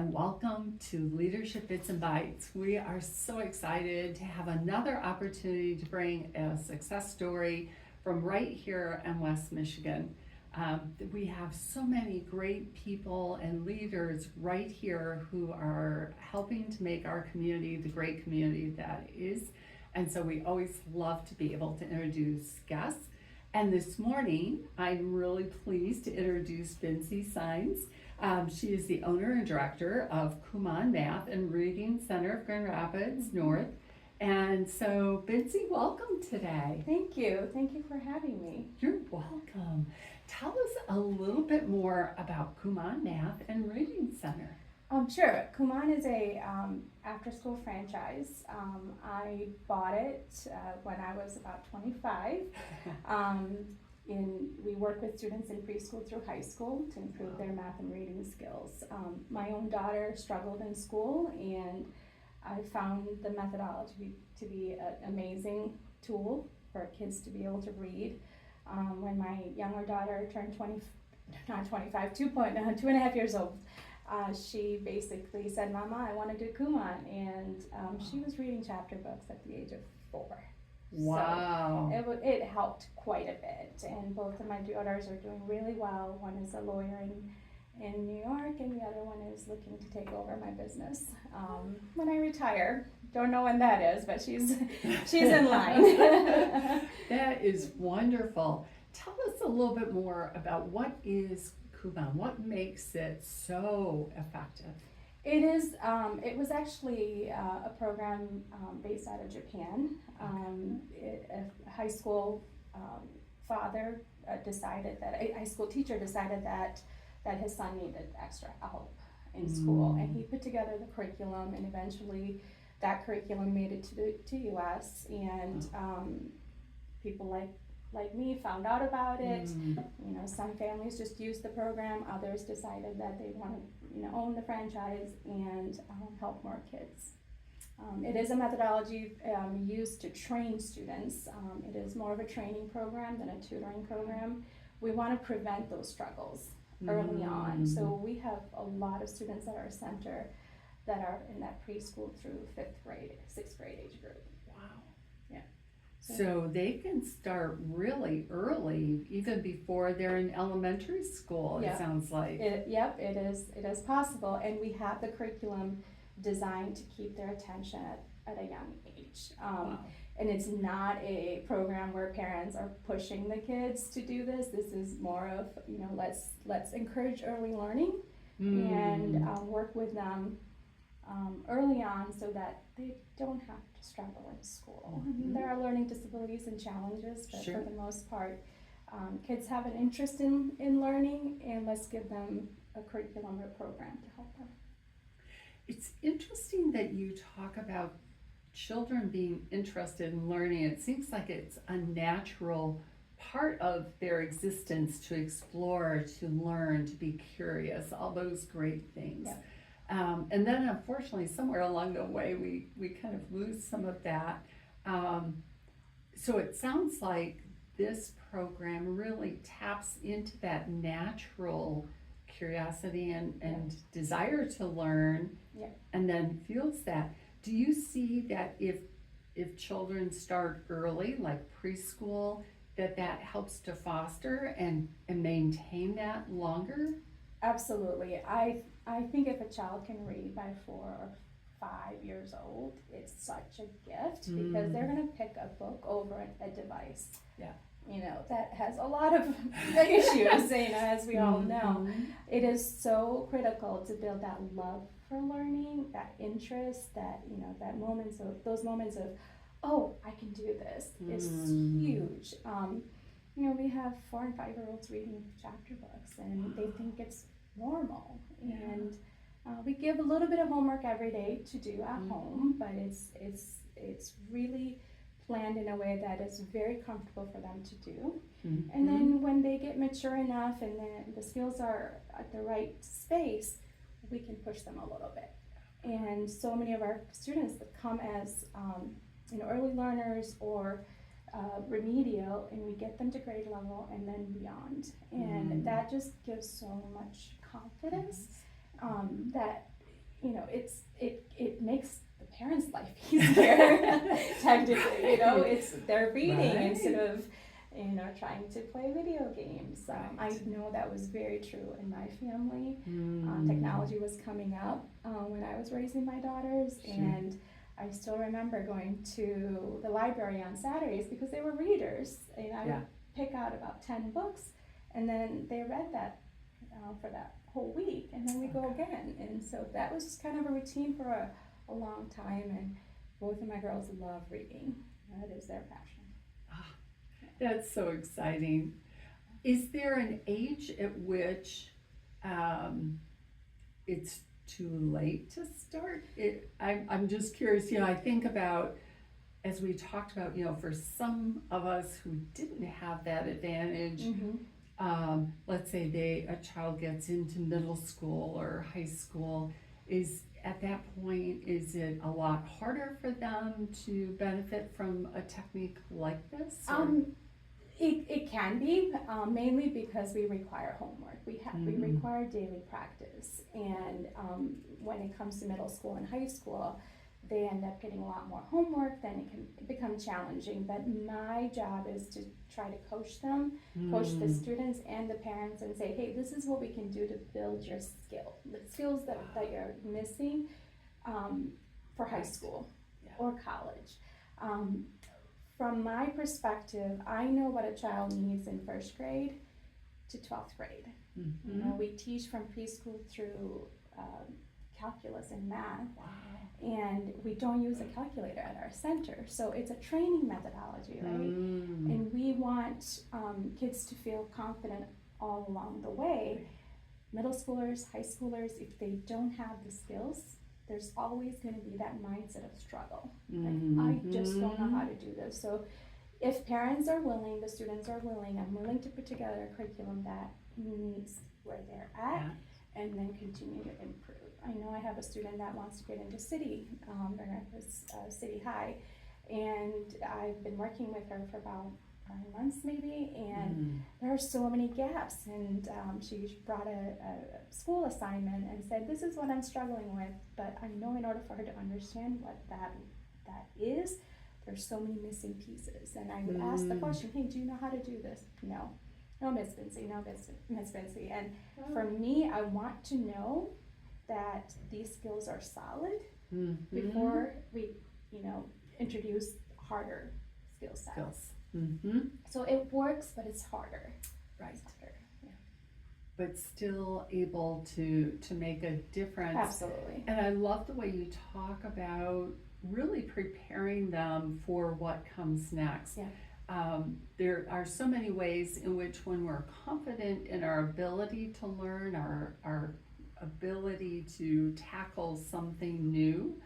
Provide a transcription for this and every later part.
and welcome to Leadership Bits and Bytes. We are so excited to have another opportunity to bring a success story from right here in West Michigan. We have so many great people and leaders right here who are helping to make our community the great community that it is. And so we always love to be able to introduce guests. And this morning, I'm really pleased to introduce Bincy Sines. She is the owner and director of Kumon Math and Reading Center of Grand Rapids North. And so, Bincy, welcome today. Thank you. Thank you for having me. You're welcome. Tell us a little bit more about Kumon Math and Reading Center. Sure. Kumon is a after-school franchise. I bought it when I was about 25. We work with students in preschool through high school to improve their math and reading skills. My own daughter struggled in school, and I found the methodology to be an amazing tool for kids to be able to read. When my younger daughter turned 2.5 years old, she basically said, "Mama, I want to do Kumon," and she was reading chapter books at the age of 4. Wow. So it helped quite a bit, and both of my daughters are doing really well. One is a lawyer in New York, and the other one is looking to take over my business when I retire. Don't know when that is, but she's in line. That is wonderful. Tell us a little bit more about what is Kumon. What makes it so effective? It is. It was actually a program based out of Japan. A high school father decided that a high school teacher decided that his son needed extra help in school, and he put together the curriculum, and eventually that curriculum made it to U.S. and people like me found out about it. You know, some families just used the program, others decided that they wanted, own the franchise and help more kids. It is a methodology used to train students. It is more of a training program than a tutoring program. We want to prevent those struggles early on. So we have a lot of students at our center that are in that preschool through 5th grade, 6th grade age group. So they can start really early, even before they're in elementary school, it sounds like. It is possible, and we have the curriculum designed to keep their attention at a young age. And it's not a program where parents are pushing the kids to do this. This is more of, let's encourage early learning and work with them early on so that they don't have to struggle in school. There are learning disabilities and challenges, but for the most part, kids have an interest in learning, and let's give them a curriculum or program to help them. It's interesting that you talk about children being interested in learning. It seems like it's a natural part of their existence to explore, to learn, to be curious, all those great things. Yeah. And then unfortunately, somewhere along the way, we kind of lose some of that. So it sounds like this program really taps into that natural curiosity and desire to learn, and then fuels that. Do you see that if children start early, like preschool, that helps to foster and maintain that longer? Absolutely. I think if a child can read by 4 or 5 years old, it's such a gift because they're going to pick a book over a device. Yeah. That has a lot of issues, as we all know. It is so critical to build that love for learning, that interest, that, those moments of, oh, I can do this is huge. We have 4 and 5-year-olds reading chapter books, and they think it's normal. And we give a little bit of homework every day to do at home, but it's really planned in a way that is very comfortable for them to do. And then when they get mature enough and the skills are at the right space, we can push them a little bit. And so many of our students that come as early learners or remedial, and we get them to grade level and then beyond. And that just gives so much confidence that it makes the parents' life easier, technically, they're reading Right. instead of, trying to play video games. I know that was very true in my family. Technology was coming up when I was raising my daughters, Sure. and I still remember going to the library on Saturdays because they were readers, and I would pick out about 10 books, and then they read that for that whole week, and then we go again. And so that was just kind of a routine for a long time, and both of my girls love reading. That is their passion. That's so exciting. Is there an age at which it's too late to start? I'm just curious, I think about, as we talked about, for some of us who didn't have that advantage, let's say a child gets into middle school or high school, at that point, is it a lot harder for them to benefit from a technique like this? It can be, mainly because we require homework. We require daily practice, and when it comes to middle school and high school, they end up getting a lot more homework. Then it can become challenging. But my job is to try to coach them, coach the students and the parents, and say, hey, this is what we can do to build your the skills that you're missing for high school or college. From my perspective, I know what a child needs in 1st grade to 12th grade. We teach from preschool through calculus and math, and we don't use a calculator at our center. So it's a training methodology, right? And we want kids to feel confident all along the way. Middle schoolers, high schoolers, if they don't have the skills, there's always going to be that mindset of struggle. I just don't know how to do this. So if parents are willing, the students are willing, I'm willing to put together a curriculum that meets where they're at and then continue to improve. I know I have a student that wants to get into City High, and I've been working with her for about 9 months maybe, and there are so many gaps, and she brought a school assignment and said, this is what I'm struggling with, but I know in order for her to understand what that is, there's so many missing pieces. And I would ask the question, hey, do you know how to do this? No, Miss Bincy, no, Miss Bincy. And for me, I want to know that these skills are solid before we, introduce harder skill sets. So it works, but it's harder. Right. It's harder. Yeah. But still able to make a difference. Absolutely. And I love the way you talk about really preparing them for what comes next. There are so many ways in which, when we're confident in our ability to learn, our ability to tackle something new,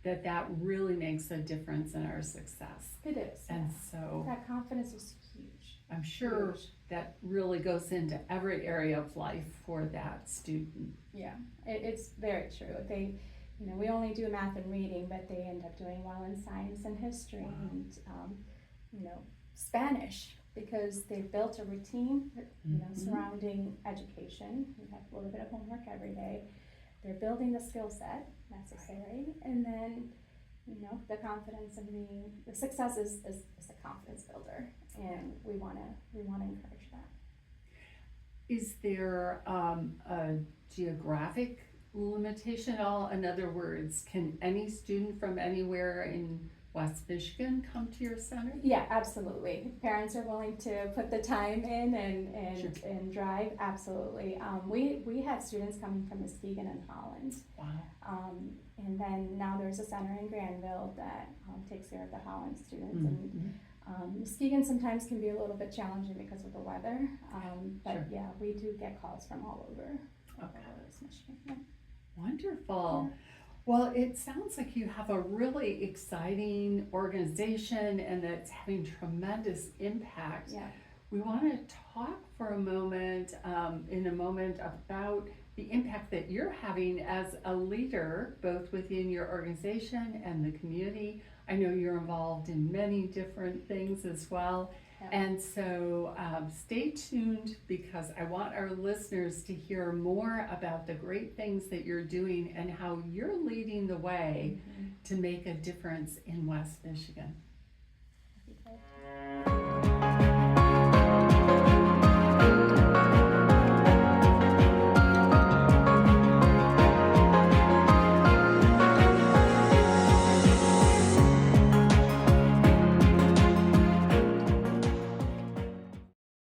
that really makes a difference in our success. It is. And so that confidence is huge. I'm sure that really goes into every area of life for that student. Yeah, it's very true. They, we only do math and reading, but they end up doing well in science and history and, Spanish, because they've built a routine, surrounding education. We have a little bit of homework every day. They're building the skill set necessary, and then, the confidence and the success is a confidence builder, and we want to encourage that. Is there a geographic limitation at all? In other words, can any student from anywhere in West Michigan come to your center? Yeah, absolutely. Parents are willing to put the time in and drive. Absolutely. We had students coming from Muskegon and Holland. Wow. And then now there's a center in Granville that takes care of the Holland students. And Muskegon sometimes can be a little bit challenging because of the weather. But yeah, we do get calls from all over. Michigan. Yeah. Wonderful. Yeah. Well, it sounds like you have a really exciting organization and that's having tremendous impact. Yeah. we want to talk for a moment, in a moment, about the impact that you're having as a leader, both within your organization and the community. I know you're involved in many different things as well. Yeah. And so stay tuned, because I want our listeners to hear more about the great things that you're doing and how you're leading the way to make a difference in West Michigan. Okay.